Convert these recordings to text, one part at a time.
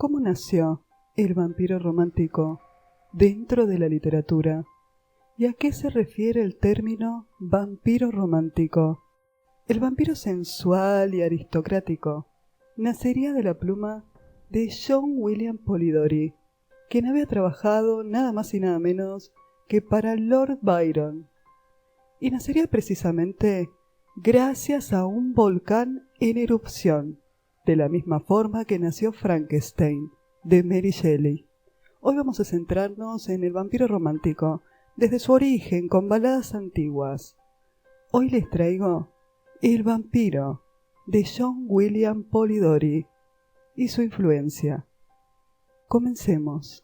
¿Cómo nació el vampiro romántico dentro de la literatura? ¿Y a qué se refiere el término vampiro romántico? El vampiro sensual y aristocrático nacería de la pluma de John William Polidori, quien había trabajado nada más y nada menos que para Lord Byron, y nacería precisamente gracias a un volcán en erupción, de la misma forma que nació Frankenstein, de Mary Shelley. Hoy vamos a centrarnos en el vampiro romántico, desde su origen, con baladas antiguas. Hoy les traigo El vampiro, de John William Polidori, y su influencia. Comencemos.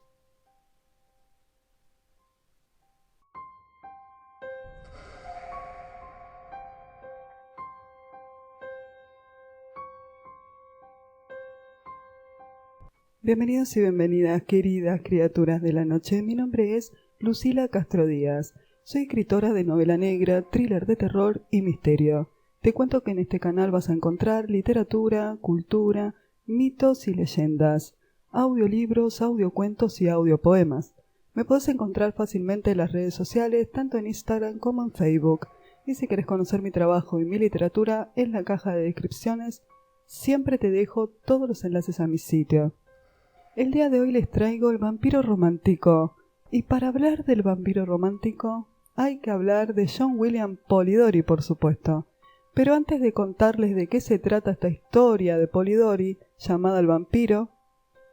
Bienvenidos y bienvenidas, queridas criaturas de la noche. Mi nombre es Lucila Castro Díaz. Soy escritora de novela negra, thriller de terror y misterio. Te cuento que en este canal vas a encontrar literatura, cultura, mitos y leyendas, audiolibros, audiocuentos y audiopoemas. Me podés encontrar fácilmente en las redes sociales, tanto en Instagram como en Facebook. Y si querés conocer mi trabajo y mi literatura, en la caja de descripciones siempre te dejo todos los enlaces a mi sitio. El día de hoy les traigo el vampiro romántico, y para hablar del vampiro romántico hay que hablar de John William Polidori, por supuesto. Pero antes de contarles de qué se trata esta historia de Polidori, llamada El vampiro,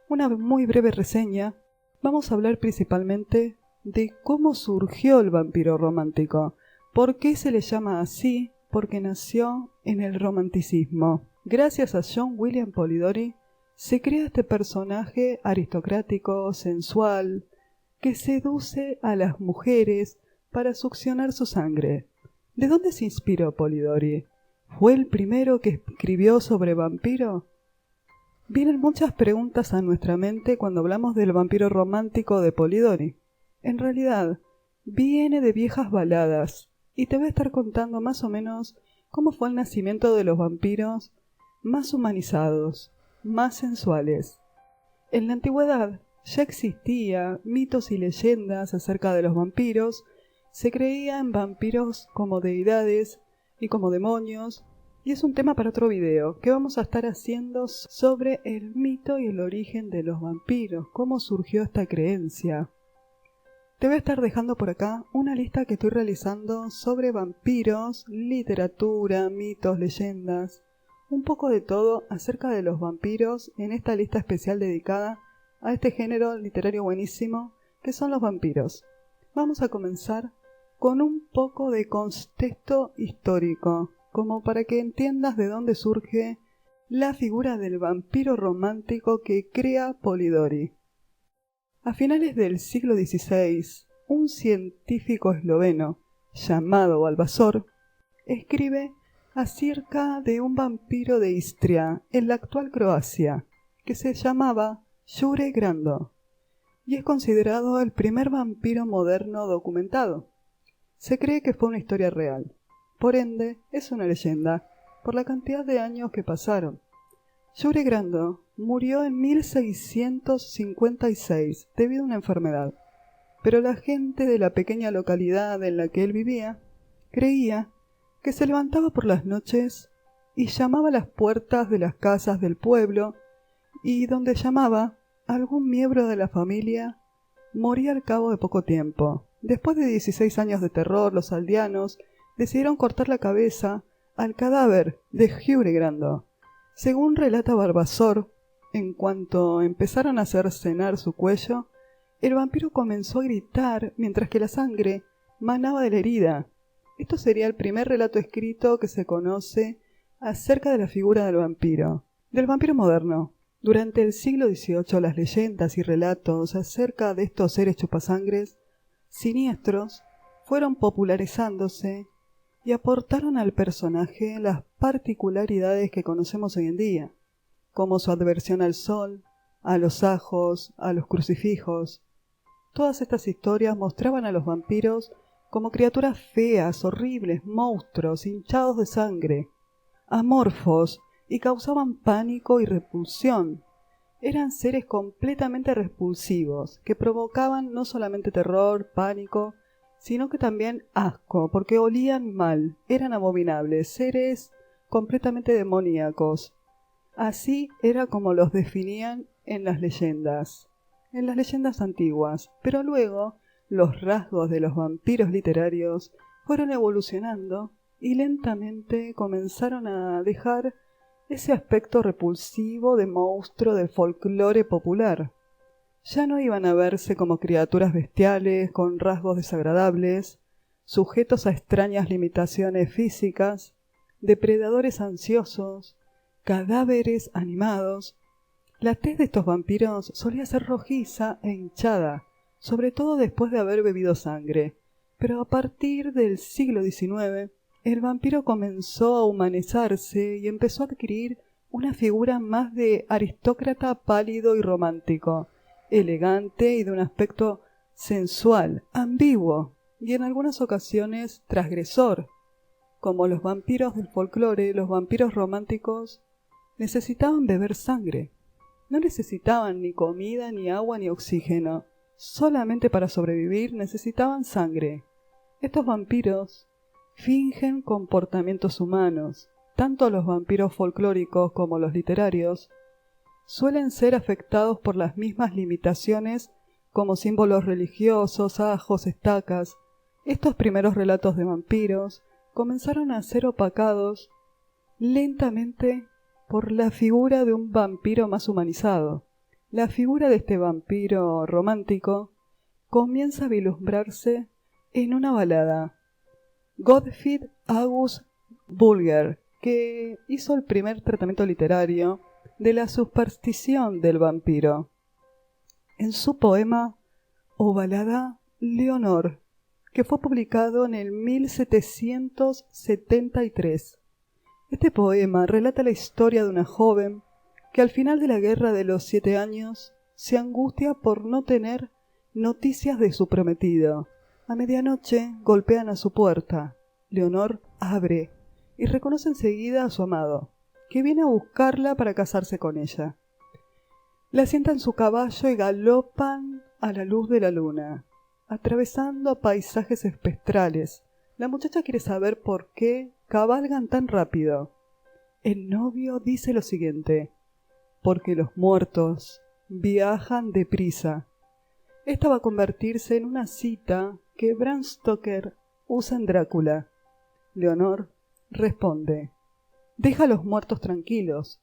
una muy breve reseña, vamos a hablar principalmente de cómo surgió el vampiro romántico. ¿Por qué se le llama así? Porque nació en el romanticismo. Gracias a John William Polidori, se crea este personaje aristocrático, sensual, que seduce a las mujeres para succionar su sangre. ¿De dónde se inspiró Polidori? ¿Fue el primero que escribió sobre vampiro? Vienen muchas preguntas a nuestra mente cuando hablamos del vampiro romántico de Polidori. En realidad, viene de viejas baladas, y te voy a estar contando más o menos cómo fue el nacimiento de los vampiros más humanizados, más sensuales. En la antigüedad ya existía mitos y leyendas acerca de los vampiros. Se creía en vampiros como deidades y como demonios, y es un tema para otro video que vamos a estar haciendo sobre el mito y el origen de los vampiros, cómo surgió esta creencia. Te voy a estar dejando por acá una lista que estoy realizando sobre vampiros, literatura, mitos, leyendas, un poco de todo acerca de los vampiros en esta lista especial dedicada a este género literario buenísimo que son los vampiros. Vamos a comenzar con un poco de contexto histórico, como para que entiendas de dónde surge la figura del vampiro romántico que crea Polidori. A finales del siglo XVI, un científico esloveno llamado Balbasor escribe acerca de un vampiro de Istria, en la actual Croacia, que se llamaba Jure Grando, y es considerado el primer vampiro moderno documentado. Se cree que fue una historia real, por ende es una leyenda, por la cantidad de años que pasaron. Jure Grando murió en 1656 debido a una enfermedad, pero la gente de la pequeña localidad en la que él vivía creía que se levantaba por las noches y llamaba a las puertas de las casas del pueblo, y donde llamaba, algún miembro de la familia moría al cabo de poco tiempo. Después de 16 años de terror, los aldeanos decidieron cortar la cabeza al cadáver de Jure Grando. Según relata Balbasor, en cuanto empezaron a cercenar su cuello, el vampiro comenzó a gritar mientras que la sangre manaba de la herida. Esto sería el primer relato escrito que se conoce acerca de la figura del vampiro. Del vampiro moderno. Durante el siglo XVIII las leyendas y relatos acerca de estos seres chupasangres siniestros fueron popularizándose y aportaron al personaje las particularidades que conocemos hoy en día, como su adversión al sol, a los ajos, a los crucifijos. Todas estas historias mostraban a los vampiros como criaturas feas, horribles, monstruos, hinchados de sangre, amorfos, y causaban pánico y repulsión. eran seres completamente repulsivos, que provocaban no solamente terror, pánico, sino que también asco, porque olían mal, eran abominables, seres completamente demoníacos. Así era como los definían en las leyendas antiguas, pero luego los rasgos de los vampiros literarios fueron evolucionando y lentamente comenzaron a dejar ese aspecto repulsivo de monstruo del folclore popular. Ya no iban a verse como criaturas bestiales con rasgos desagradables, sujetos a extrañas limitaciones físicas, depredadores ansiosos, cadáveres animados. La tez de estos vampiros solía ser rojiza e hinchada, sobre todo después de haber bebido sangre, pero a partir del siglo XIX el vampiro comenzó a humanizarse y empezó a adquirir una figura más de aristócrata pálido y romántico, elegante y de un aspecto sensual, ambiguo y en algunas ocasiones transgresor. Como los vampiros del folclore, los vampiros románticos necesitaban beber sangre. No necesitaban ni comida, ni agua, ni oxígeno. Solamente para sobrevivir necesitaban sangre. Estos vampiros fingen comportamientos humanos. Tanto los vampiros folclóricos como los literarios suelen ser afectados por las mismas limitaciones como símbolos religiosos, ajos, estacas. Estos primeros relatos de vampiros comenzaron a ser opacados lentamente por la figura de un vampiro más humanizado. La figura de este vampiro romántico comienza a vislumbrarse en una balada. Gottfried August Bulger, que hizo el primer tratamiento literario de la superstición del vampiro, en su poema o balada Leonor, que fue publicado en el 1773. Este poema relata la historia de una joven que al final de la guerra de los 7 años se angustia por no tener noticias de su prometido. A medianoche golpean a su puerta. Leonor abre y reconoce enseguida a su amado, que viene a buscarla para casarse con ella. La sienta en su caballo y galopan a la luz de la luna, atravesando paisajes espectrales. La muchacha quiere saber por qué cabalgan tan rápido. El novio dice lo siguiente: porque los muertos viajan deprisa. Esta va a convertirse en una cita que Bram Stoker usa en Drácula. Leonor responde: deja a los muertos tranquilos.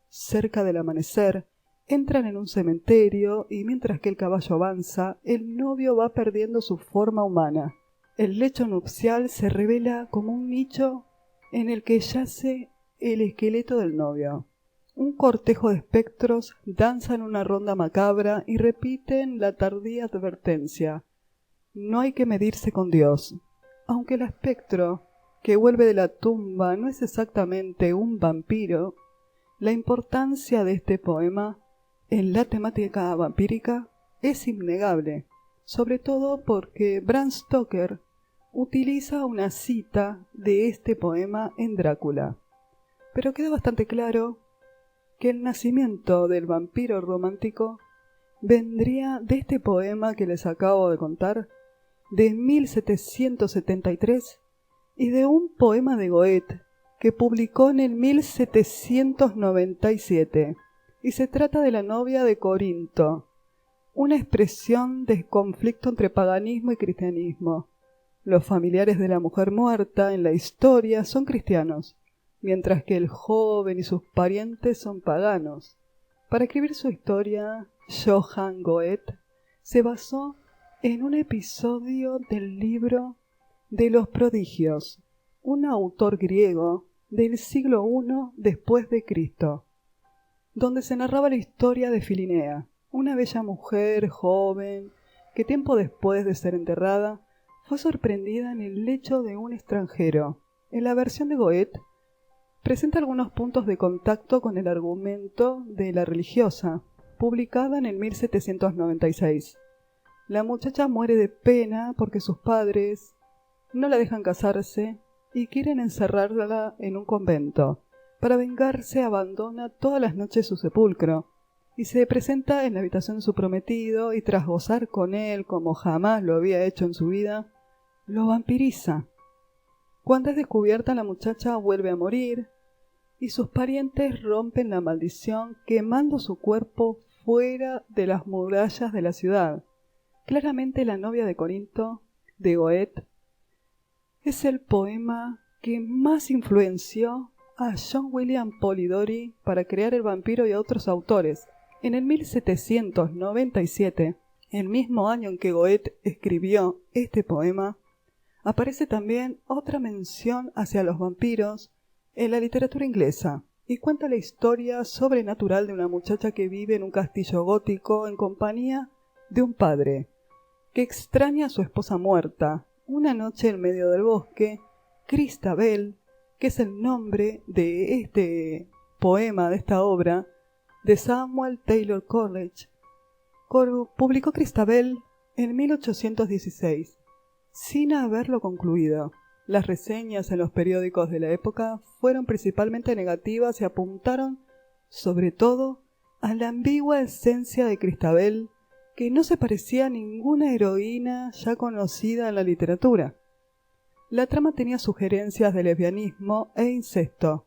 Cerca del amanecer, entran en un cementerio y mientras que el caballo avanza, el novio va perdiendo su forma humana. El lecho nupcial se revela como un nicho en el que yace el esqueleto del novio. Un cortejo de espectros danzan una ronda macabra y repiten la tardía advertencia: no hay que medirse con Dios. Aunque el espectro que vuelve de la tumba no es exactamente un vampiro, la importancia de este poema en la temática vampírica es innegable, sobre todo porque Bram Stoker utiliza una cita de este poema en Drácula. Pero queda bastante claro que el nacimiento del vampiro romántico vendría de este poema que les acabo de contar, de 1773, y de un poema de Goethe que publicó en el 1797, y se trata de la novia de Corinto, una expresión de conflicto entre paganismo y cristianismo. Los familiares de la mujer muerta en la historia son cristianos, mientras que el joven y sus parientes son paganos. Para escribir su historia, Johann Goethe se basó en un episodio del libro de los Prodigios, un autor griego del siglo I después de Cristo, donde se narraba la historia de Filinea, una bella mujer joven que tiempo después de ser enterrada fue sorprendida en el lecho de un extranjero. En la versión de Goethe presenta algunos puntos de contacto con el argumento de La religiosa, publicada en el 1796. La muchacha muere de pena porque sus padres no la dejan casarse y quieren encerrarla en un convento. Para vengarse abandona todas las noches su sepulcro y se presenta en la habitación de su prometido y tras gozar con él como jamás lo había hecho en su vida, lo vampiriza. Cuando es descubierta, la muchacha vuelve a morir y sus parientes rompen la maldición quemando su cuerpo fuera de las murallas de la ciudad. Claramente La novia de Corinto, de Goethe, es el poema que más influenció a John William Polidori para crear El vampiro y a otros autores. En el 1797, el mismo año en que Goethe escribió este poema, aparece también otra mención hacia los vampiros en la literatura inglesa y cuenta la historia sobrenatural de una muchacha que vive en un castillo gótico en compañía de un padre que extraña a su esposa muerta. Una noche en medio del bosque, Christabel, que es el nombre de este poema, de esta obra, de Samuel Taylor Coleridge, publicó Christabel en 1816, sin haberlo concluido. Las reseñas en los periódicos de la época fueron principalmente negativas y apuntaron, sobre todo, a la ambigua esencia de Christabel, que no se parecía a ninguna heroína ya conocida en la literatura. La trama tenía sugerencias de lesbianismo e incesto,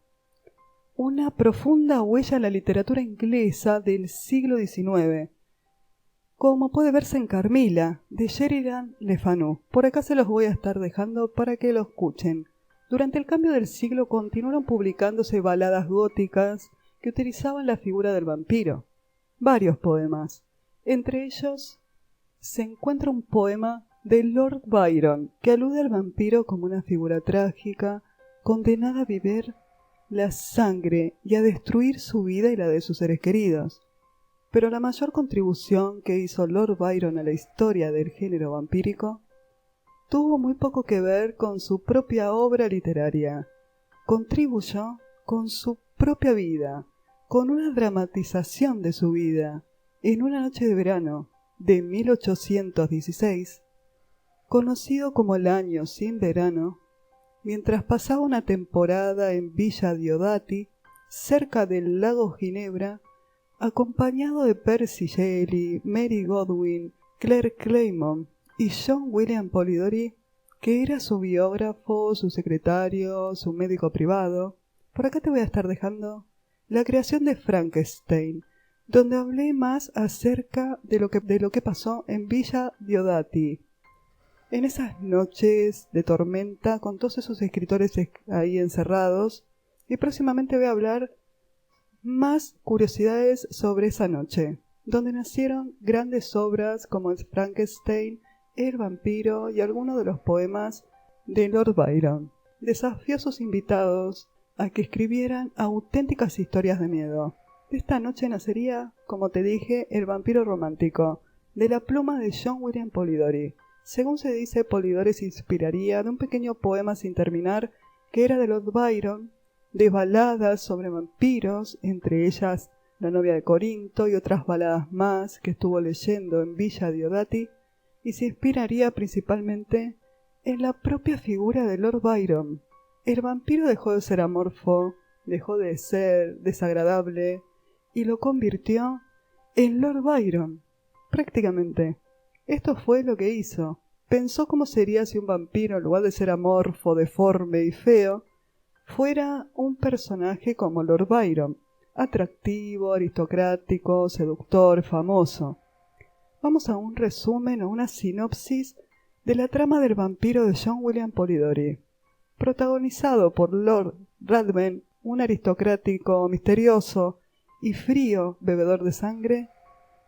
una profunda huella en la literatura inglesa del siglo XIX, como puede verse en Carmila, de Sheridan Le Fanu. Por acá se los voy a estar dejando para que lo escuchen. Durante el cambio del siglo continuaron publicándose baladas góticas que utilizaban la figura del vampiro. Varios poemas. Entre ellos se encuentra un poema de Lord Byron que alude al vampiro como una figura trágica, condenada a beber la sangre y a destruir su vida y la de sus seres queridos. Pero la mayor contribución que hizo Lord Byron a la historia del género vampírico tuvo muy poco que ver con su propia obra literaria. Contribuyó con su propia vida, con una dramatización de su vida, en una noche de verano de 1816, conocido como el año sin verano, mientras pasaba una temporada en Villa Diodati, cerca del lago Ginebra, acompañado de Percy Shelley, Mary Godwin, Claire Claymont y John William Polidori, que era su biógrafo, su secretario, su médico privado. Por acá te voy a estar dejando la creación de Frankenstein, donde hablé más acerca de lo que pasó en Villa Diodati, en esas noches de tormenta con todos esos escritores ahí encerrados, y próximamente voy a hablar más curiosidades sobre esa noche, donde nacieron grandes obras como el Frankenstein, El vampiro y algunos de los poemas de Lord Byron. Desafió a sus invitados a que escribieran auténticas historias de miedo. De esta noche nacería, como te dije, El vampiro romántico, de la pluma de John William Polidori. Según se dice, Polidori se inspiraría de un pequeño poema sin terminar que era de Lord Byron, de baladas sobre vampiros, entre ellas La novia de Corinto y otras baladas más que estuvo leyendo en Villa Diodati, y se inspiraría principalmente en la propia figura de Lord Byron. El vampiro dejó de ser amorfo, dejó de ser desagradable, y lo convirtió en Lord Byron, prácticamente. Esto fue lo que hizo. Pensó cómo sería si un vampiro, en lugar de ser amorfo, deforme y feo, fuera un personaje como Lord Byron, atractivo, aristocrático, seductor, famoso. Vamos a un resumen o una sinopsis de la trama del vampiro de John William Polidori. Protagonizado por Lord Ruthven, un aristocrático misterioso y frío bebedor de sangre,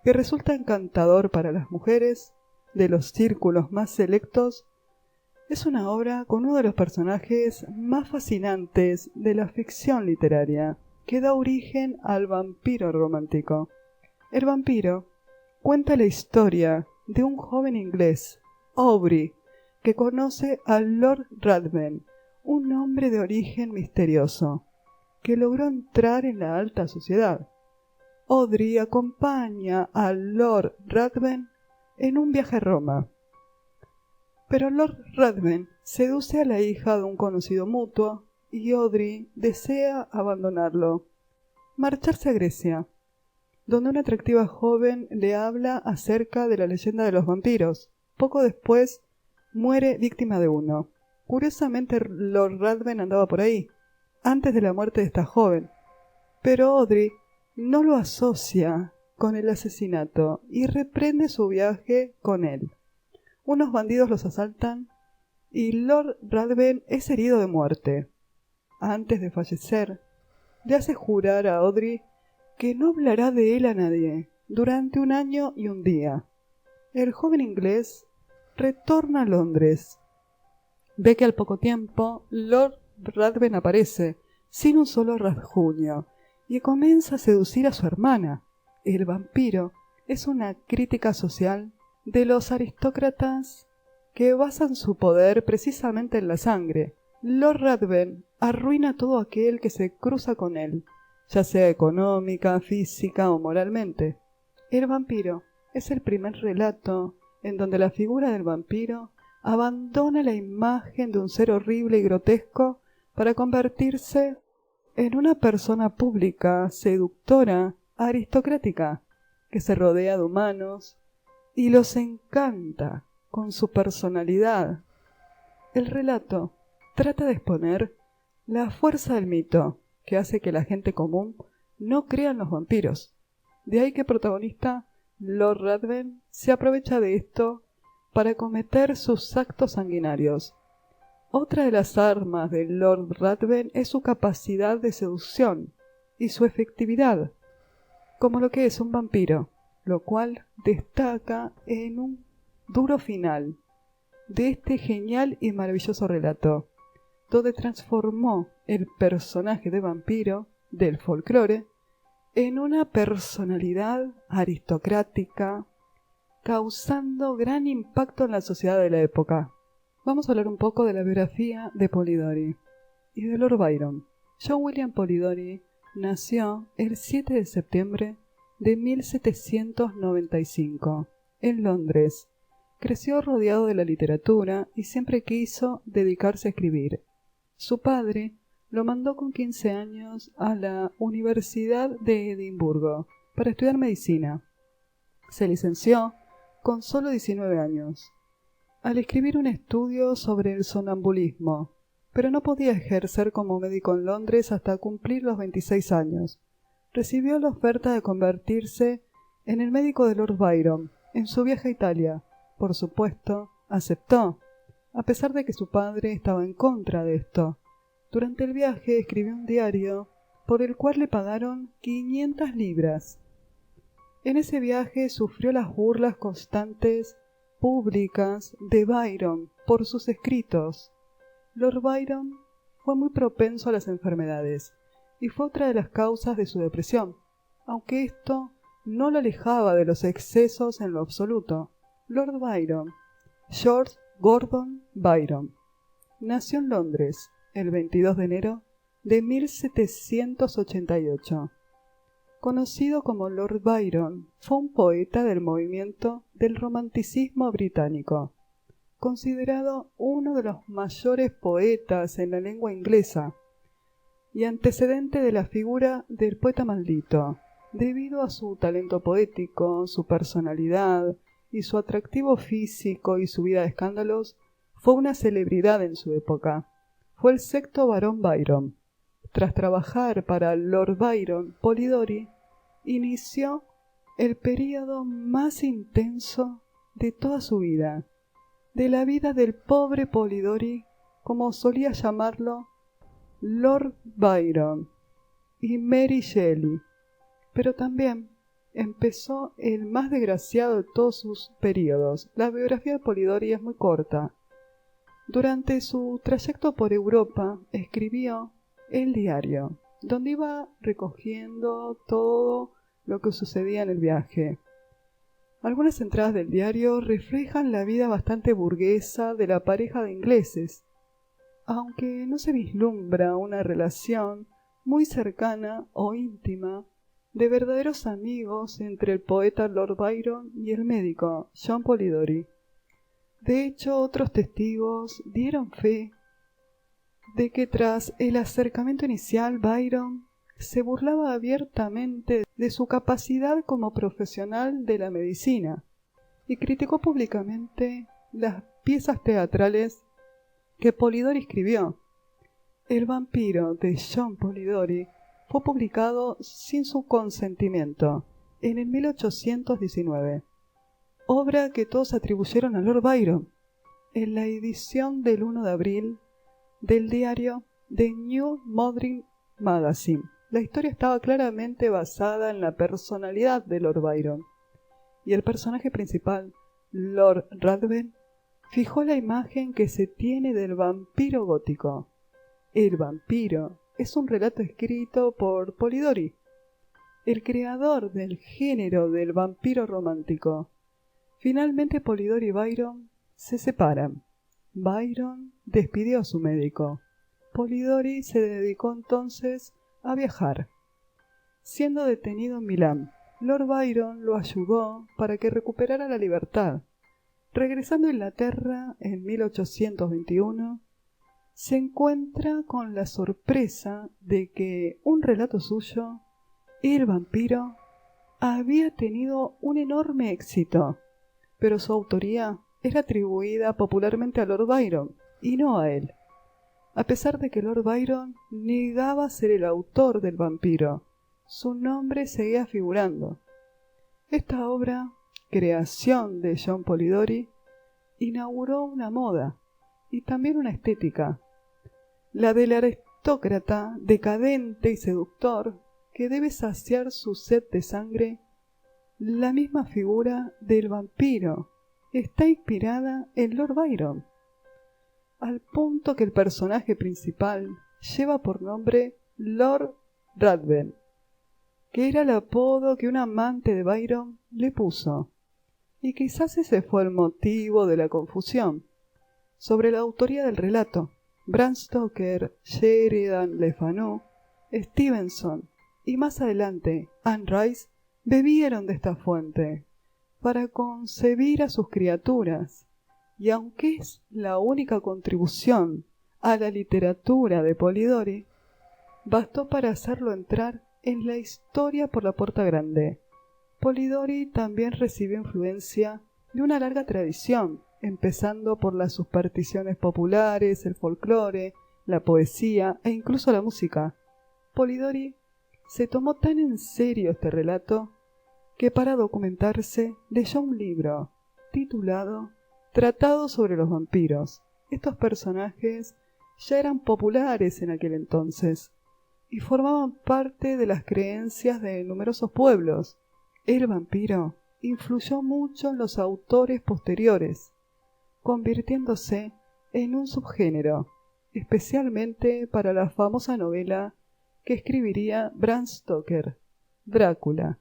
que resulta encantador para las mujeres de los círculos más selectos, es una obra con uno de los personajes más fascinantes de la ficción literaria, que da origen al vampiro romántico. El vampiro cuenta la historia de un joven inglés, Aubrey, que conoce a Lord Ruthven, un hombre de origen misterioso, que logró entrar en la alta sociedad. Audrey acompaña a Lord Ruthven en un viaje a Roma. Pero Lord Ruthven seduce a la hija de un conocido mutuo y Audrey desea abandonarlo, marcharse a Grecia. donde una atractiva joven le habla acerca de la leyenda de los vampiros. Poco después, muere víctima de uno. Curiosamente, Lord Ruthven andaba por ahí, antes de la muerte de esta joven. Pero Audrey no lo asocia con el asesinato y reprende su viaje con él. Unos bandidos los asaltan y Lord Ruthven es herido de muerte. Antes de fallecer, le hace jurar a Audrey que no hablará de él a nadie durante 1 año y 1 día. El joven inglés retorna a Londres. Ve que al poco tiempo Lord Ruthven aparece, sin un solo rasguño, y comienza a seducir a su hermana. El vampiro es una crítica social de los aristócratas que basan su poder precisamente en la sangre. Lord Ruthven arruina a todo aquel que se cruza con él, ya sea económica, física o moralmente. El vampiro es el primer relato en donde la figura del vampiro abandona la imagen de un ser horrible y grotesco para convertirse en una persona pública, seductora, aristocrática, que se rodea de humanos y los encanta con su personalidad. El relato trata de exponer la fuerza del mito que hace que la gente común no crea en los vampiros. De ahí que el protagonista, Lord Ruthven, se aprovecha de esto para cometer sus actos sanguinarios. Otra de las armas de Lord Ruthven es su capacidad de seducción y su efectividad, como lo que es un vampiro, lo cual destaca en un duro final de este genial y maravilloso relato, donde transformó el personaje de vampiro del folclore en una personalidad aristocrática, causando gran impacto en la sociedad de la época. Vamos a hablar un poco de la biografía de Polidori y de Lord Byron. John William Polidori nació el 7 de septiembre de 1795 en Londres. Creció rodeado de la literatura y siempre quiso dedicarse a escribir. Su padre lo mandó con 15 años a la Universidad de Edimburgo para estudiar medicina. Se licenció con solo 19 años. Al escribir un estudio sobre el sonambulismo, pero no podía ejercer como médico en Londres hasta cumplir los 26 años. Recibió la oferta de convertirse en el médico de Lord Byron en su viaje a Italia. Por supuesto, aceptó, a pesar de que su padre estaba en contra de esto. Durante el viaje escribió un diario por el cual le pagaron 500 libras. En ese viaje sufrió las burlas constantes públicas de Byron por sus escritos. Lord Byron fue muy propenso a las enfermedades y fue otra de las causas de su depresión, aunque esto no lo alejaba de los excesos en lo absoluto. Lord Byron, George Gordon Byron, nació en Londres el 22 de enero de 1788. Conocido como Lord Byron, fue un poeta del movimiento del romanticismo británico, considerado uno de los mayores poetas en la lengua inglesa y antecedente de la figura del poeta maldito, debido a su talento poético, su personalidad y su atractivo físico y su vida de escándalos. Fue una celebridad en su época. Fue el 6º barón Byron. Tras trabajar para Lord Byron, Polidori inició el período más intenso de toda su vida, de la vida del pobre Polidori, como solía llamarlo Lord Byron y Mary Shelley, pero también empezó el más desgraciado de todos sus períodos. La biografía de Polidori es muy corta. Durante su trayecto por Europa escribió el diario, donde iba recogiendo todo lo que sucedía en el viaje. Algunas entradas del diario reflejan la vida bastante burguesa de la pareja de ingleses, aunque no se vislumbra una relación muy cercana o íntima de verdaderos amigos entre el poeta Lord Byron y el médico John Polidori. De hecho, otros testigos dieron fe de que tras el acercamiento inicial Byron se burlaba abiertamente de su capacidad como profesional de la medicina y criticó públicamente las piezas teatrales que Polidori escribió. El vampiro de John Polidori fue publicado sin su consentimiento en el 1819, obra que todos atribuyeron a Lord Byron, en la edición del 1 de abril del diario The New Modern Magazine. La historia estaba claramente basada en la personalidad de Lord Byron, y el personaje principal, Lord Ruthven, fijó la imagen que se tiene del vampiro gótico. El vampiro es un relato escrito por Polidori, el creador del género del vampiro romántico. Finalmente Polidori y Byron se separan. Byron despidió a su médico. Polidori se dedicó entonces a viajar. Siendo detenido en Milán, Lord Byron lo ayudó para que recuperara la libertad. Regresando a Inglaterra en 1821, se encuentra con la sorpresa de que un relato suyo, El vampiro, había tenido un enorme éxito, pero su autoría era atribuida popularmente a Lord Byron y no a él, a pesar de que Lord Byron negaba ser el autor del vampiro. Su nombre seguía figurando. Esta obra, creación de John Polidori, inauguró una moda y también una estética, la del aristócrata decadente y seductor que debe saciar su sed de sangre. La misma figura del vampiro está inspirada en Lord Byron, al punto que el personaje principal lleva por nombre Lord Ruthven, que era el apodo que un amante de Byron le puso, y quizás ese fue el motivo de la confusión. Sobre la autoría del relato, Bram Stoker, Sheridan Le Fanu, Stevenson y más adelante Anne Rice bebieron de esta fuente para concebir a sus criaturas, y aunque es la única contribución a la literatura de Polidori, bastó para hacerlo entrar en la historia por la puerta grande. Polidori también recibió influencia de una larga tradición, empezando por las supersticiones populares, el folclore, la poesía e incluso la música. Polidori se tomó tan en serio este relato que para documentarse leyó un libro titulado Tratado sobre los vampiros. Estos personajes ya eran populares en aquel entonces y formaban parte de las creencias de numerosos pueblos. El vampiro influyó mucho en los autores posteriores, convirtiéndose en un subgénero, especialmente para la famosa novela que escribiría Bram Stoker, Drácula.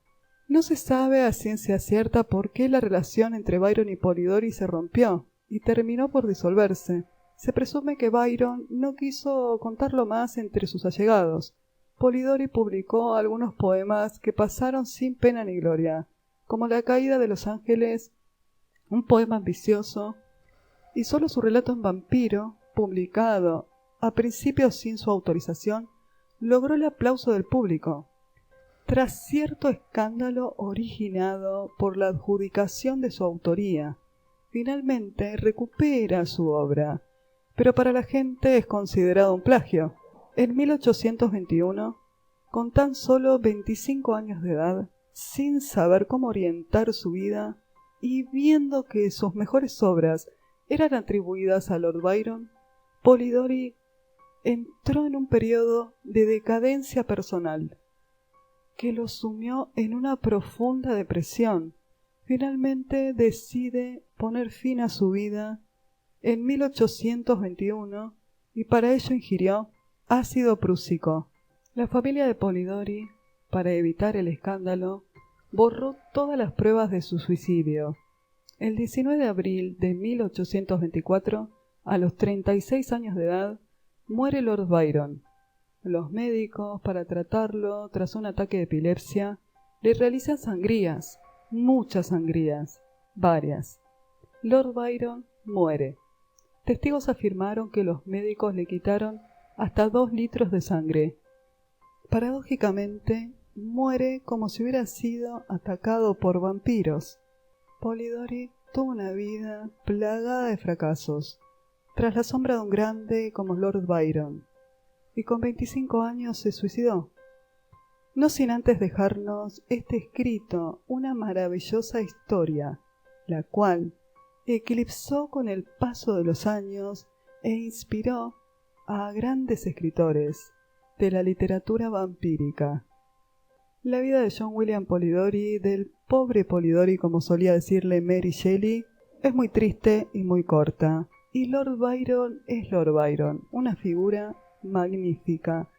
No se sabe a ciencia cierta por qué la relación entre Byron y Polidori se rompió y terminó por disolverse. Se presume que Byron no quiso contarlo más entre sus allegados. Polidori publicó algunos poemas que pasaron sin pena ni gloria, como La caída de los ángeles, un poema ambicioso, y solo su relato en vampiro, publicado a principios sin su autorización, logró el aplauso del público. Tras cierto escándalo originado por la adjudicación de su autoría, finalmente recupera su obra, pero para la gente es considerado un plagio. En 1821, con tan solo 25 años de edad, sin saber cómo orientar su vida y viendo que sus mejores obras eran atribuidas a Lord Byron, Polidori entró en un periodo de decadencia personal que lo sumió en una profunda depresión. Finalmente decide poner fin a su vida en 1821 y para ello ingirió ácido prúsico. La familia de Polidori, para evitar el escándalo, borró todas las pruebas de su suicidio. El 19 de abril de 1824, a los 36 años de edad, muere Lord Byron. Los médicos, para tratarlo tras un ataque de epilepsia, le realizan sangrías, muchas sangrías, varias. Lord Byron muere. Testigos afirmaron que los médicos le quitaron hasta 2 litros de sangre. Paradójicamente, muere como si hubiera sido atacado por vampiros. Polidori tuvo una vida plagada de fracasos, tras la sombra de un grande como Lord Byron, y con 25 años se suicidó. No sin antes dejarnos este escrito, una maravillosa historia, la cual eclipsó con el paso de los años e inspiró a grandes escritores de la literatura vampírica. La vida de John William Polidori, del pobre Polidori como solía decirle Mary Shelley, es muy triste y muy corta. Y Lord Byron es Lord Byron, una figura magnífica,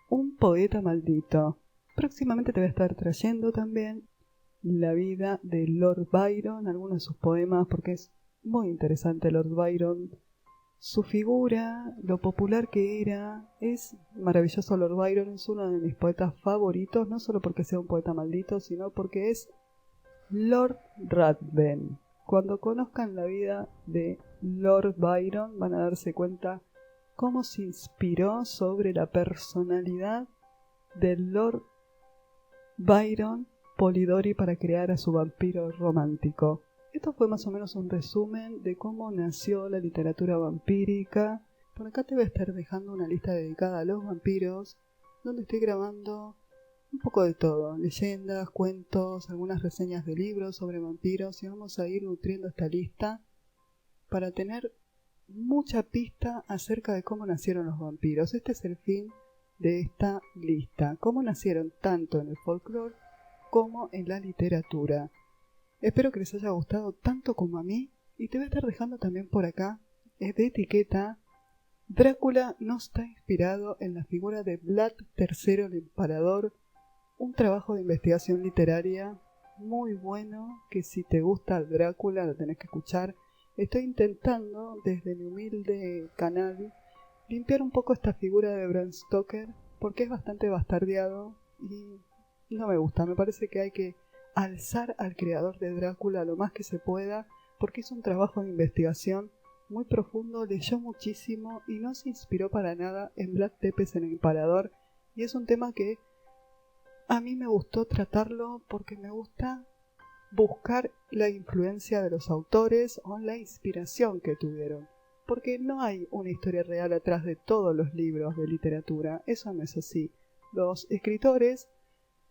un poeta maldito. Próximamente te voy a estar trayendo también la vida de Lord Byron, algunos de sus poemas, porque es muy interesante Lord Byron. Su figura, lo popular que era, es maravilloso. Lord Byron es uno de mis poetas favoritos, no solo porque sea un poeta maldito, sino porque es Lord Ruthven. Cuando conozcan la vida de Lord Byron van a darse cuenta cómo se inspiró sobre la personalidad de Lord Byron Polidori para crear a su vampiro romántico. Esto fue más o menos un resumen de cómo nació la literatura vampírica. Por acá te voy a estar dejando una lista dedicada a los vampiros, donde estoy grabando un poco de todo, leyendas, cuentos, algunas reseñas de libros sobre vampiros, y vamos a ir nutriendo esta lista para tener mucha pista acerca de cómo nacieron los vampiros. Este es el fin de esta lista, cómo nacieron tanto en el folclore como en la literatura. Espero que les haya gustado tanto como a mí, y te voy a estar dejando también por acá, de etiqueta, Drácula no está inspirado en la figura de Vlad III el Empalador, un trabajo de investigación literaria muy bueno, que si te gusta Drácula lo tenés que escuchar. Estoy intentando, desde mi humilde canal, limpiar un poco esta figura de Bram Stoker, porque es bastante bastardeado y no me gusta. Me parece que hay que alzar al creador de Drácula lo más que se pueda, porque hizo un trabajo de investigación muy profundo, leyó muchísimo y no se inspiró para nada en Vlad Tepes el Empalador, y es un tema que a mí me gustó tratarlo porque me gusta buscar la influencia de los autores o la inspiración que tuvieron, porque no hay una historia real atrás de todos los libros de literatura, eso no es así. Los escritores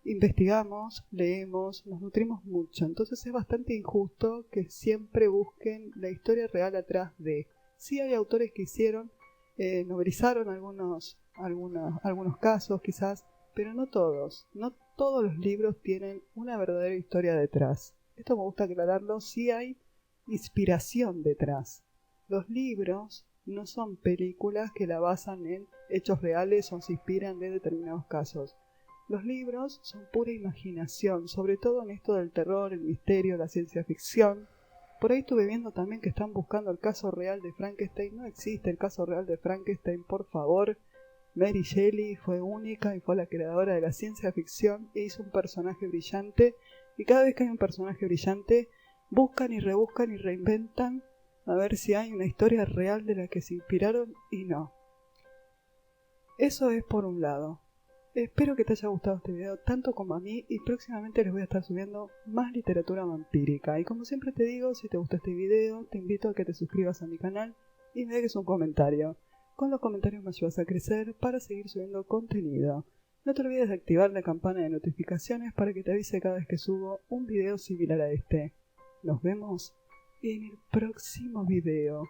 investigamos, leemos, nos nutrimos mucho, entonces es bastante injusto que siempre busquen la historia real atrás de. Sí hay autores que hicieron, novelizaron algunos casos quizás, pero no todos. No todos los libros tienen una verdadera historia detrás. Esto me gusta aclararlo, sí hay inspiración detrás. Los libros no son películas que la basan en hechos reales o se inspiran de determinados casos. Los libros son pura imaginación, sobre todo en esto del terror, el misterio, la ciencia ficción. Por ahí estuve viendo también que están buscando el caso real de Frankenstein. No existe el caso real de Frankenstein, por favor. Mary Shelley fue única y fue la creadora de la ciencia ficción e hizo un personaje brillante. Y cada vez que hay un personaje brillante, buscan y rebuscan y reinventan a ver si hay una historia real de la que se inspiraron, y no. Eso es por un lado. Espero que te haya gustado este video tanto como a mí, y próximamente les voy a estar subiendo más literatura vampírica. Y como siempre te digo, si te gustó este video, te invito a que te suscribas a mi canal y me dejes un comentario. Con los comentarios me ayudas a crecer para seguir subiendo contenido. No te olvides de activar la campana de notificaciones para que te avise cada vez que subo un video similar a este. Nos vemos en el próximo video.